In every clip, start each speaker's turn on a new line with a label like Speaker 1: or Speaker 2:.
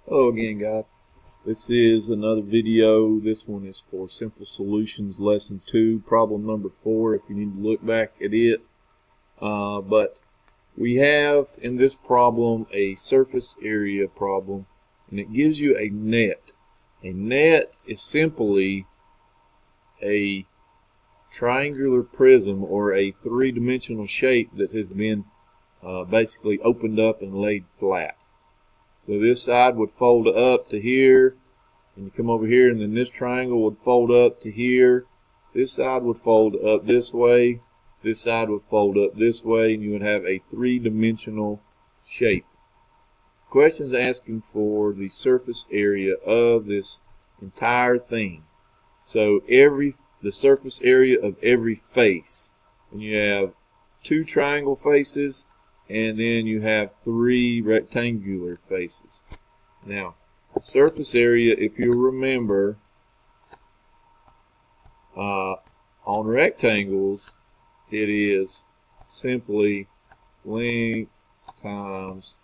Speaker 1: Hello again, guys. This is another video. This one is for Simple Solutions Lesson 2, problem number 4, if you need to look back at it. But we have in this problem a surface area problem, and it gives you a net. A net is simply a triangular prism or a three-dimensional shape that has been basically opened up and laid flat. So this side would fold up to here, and you come over here, and then this triangle would fold up to here. This side would fold up this way. This side would fold up this way, and you would have a three-dimensional shape. The question is asking for the surface area of this entire thing. So the surface area of every face. And you have two triangle faces, and then you have three rectangular faces. Now, surface area, if you remember, on rectangles, it is simply length times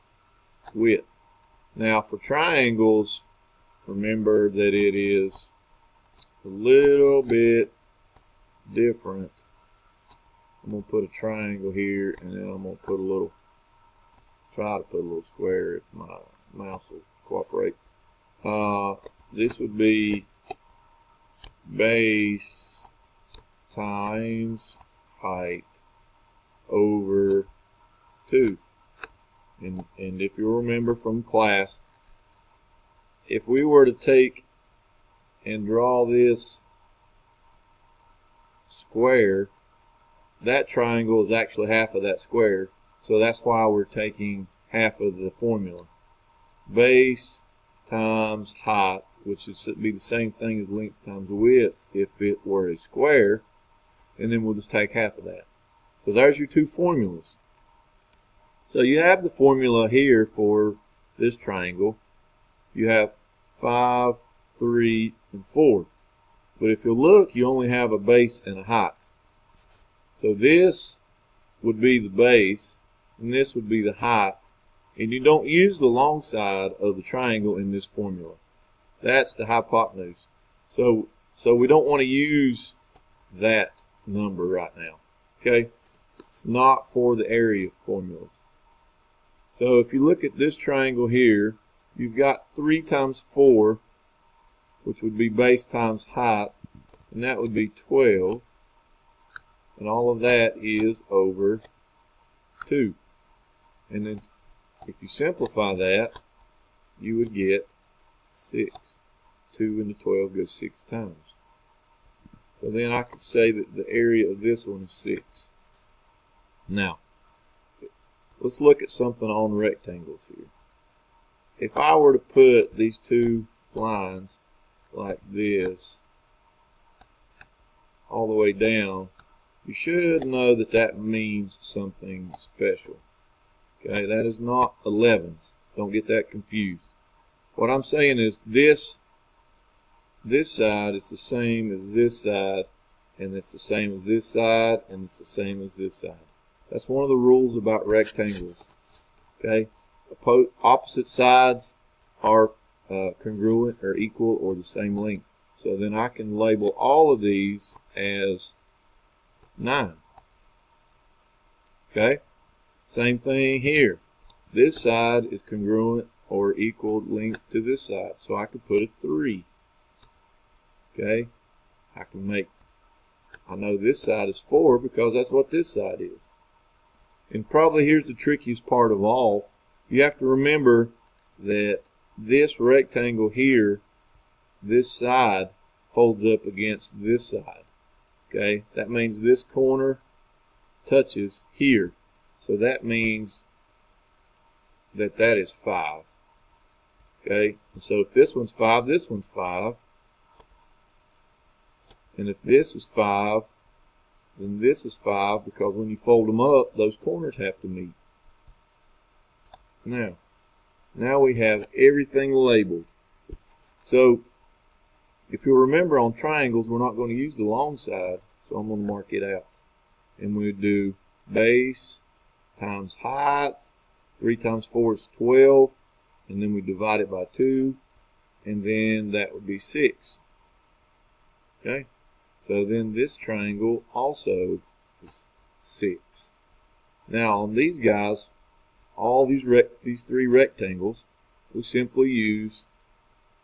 Speaker 1: width. Now, for triangles, remember that it is a little bit different. I'm going to put a triangle here, and then I'm going to put try to put a little square if my mouse will cooperate. This would be base times height over 2. And if you remember from class, if we were to take and draw this square, that triangle is actually half of that square, so that's why we're taking half of the formula. Base times height, which would be the same thing as length times width if it were a square, and then we'll just take half of that. So there's your two formulas. So you have the formula here for this triangle. You have 5, 3, and 4. But if you look, you only have a base and a height. So this would be the base, and this would be the height. And you don't use the long side of the triangle in this formula. That's the hypotenuse. So we don't want to use that number right now. Okay? Not for the area formula. So if you look at this triangle here, you've got 3 times 4, which would be base times height, and that would be 12. And all of that is over 2. And then if you simplify that, you would get 6. 2 into 12 goes 6 times. So then I could say that the area of this one is 6. Now, let's look at something on rectangles here. If I were to put these two lines like this all the way down, you should know that that means something special. Okay, that is not 11s. Don't get that confused. What I'm saying is this side is the same as this side, and it's the same as this side, and it's the same as this side. That's one of the rules about rectangles. Okay, opposite sides are congruent or equal or the same length. So then I can label all of these as 9. Okay? Same thing here. This side is congruent or equal length to this side. So I could put a 3. Okay? I know this side is 4 because that's what this side is. And probably here's the trickiest part of all. You have to remember that this rectangle here, this side, folds up against this side. Okay, that means this corner touches here. So that means that that is 5. Okay, and so if this one's 5, this one's 5. And if this is 5, then this is 5, because when you fold them up, those corners have to meet. Now we have everything labeled. So if you'll remember, on triangles, we're not going to use the long side, so I'm going to mark it out. And we do base times height. 3 times 4 is 12. and then we divide it by 2, and then that would be 6. Okay, so then this triangle also is 6. Now on these guys, all these three rectangles, we simply use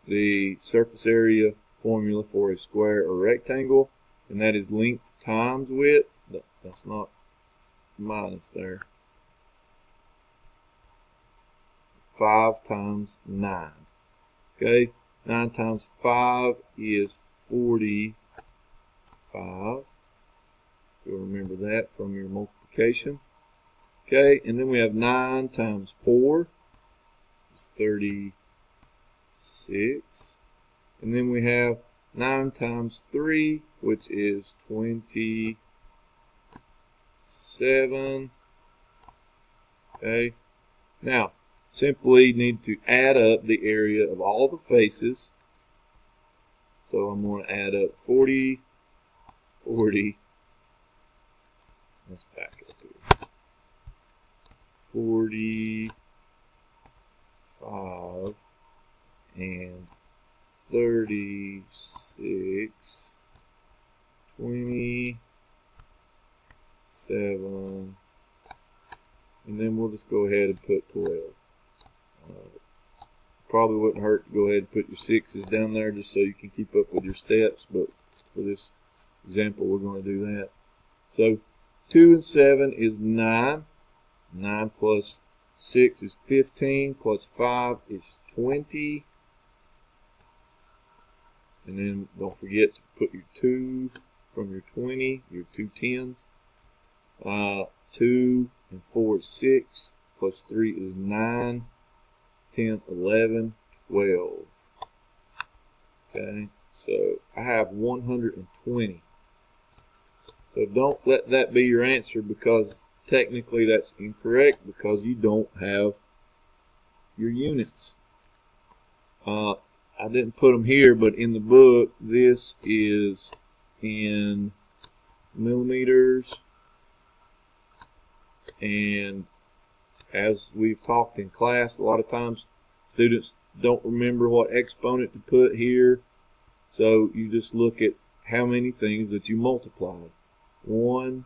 Speaker 1: the surface area formula for a square or rectangle, and that is length times width. That's not minus there. 5 times 9. Okay, 9 times 5 is 45. You'll remember that from your multiplication. Okay, and then we have 9 times 4 is 36. And then we have 9 times 3, which is 27. Okay, now simply need to add up the area of all the faces. So I'm going to add up 40, 40. Let's back up here. 45 and 36, 27, and then we'll just go ahead and put 12. Probably wouldn't hurt to go ahead and put your 6's down there just so you can keep up with your steps, but for this example we're going to do that. So 2 and 7 is 9. 9 plus 6 is 15, plus 5 is 20. And then don't forget to put your 2 from your 20, your 2 10s. 2 and 4 is 6, plus 3 is 9, 10, 11, 12. Okay, so I have 120. So don't let that be your answer, because technically that's incorrect, because you don't have your units. I didn't put them here, but in the book this is in millimeters, and as we've talked in class, a lot of times students don't remember what exponent to put here, so you just look at how many things that you multiplied. 1,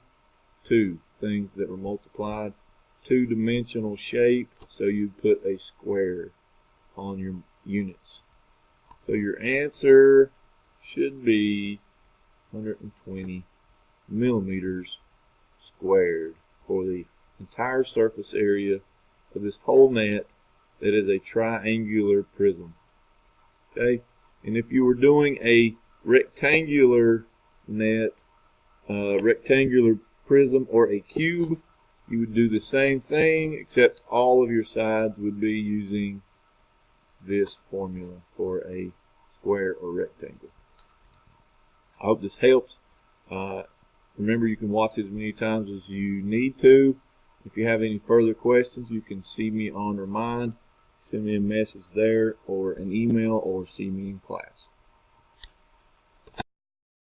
Speaker 1: 2 things that were multiplied. 2-dimensional shape, so you put a square on your units. So your answer should be 120 millimeters squared for the entire surface area of this whole net that is a triangular prism. Okay, and if you were doing a rectangular net, rectangular prism, or a cube, you would do the same thing, except all of your sides would be using this formula for a square or rectangle. I hope this helps. Remember, you can watch it as many times as you need to. If you have any further questions, you can see me on Remind, send me a message there, or an email, or see me in class.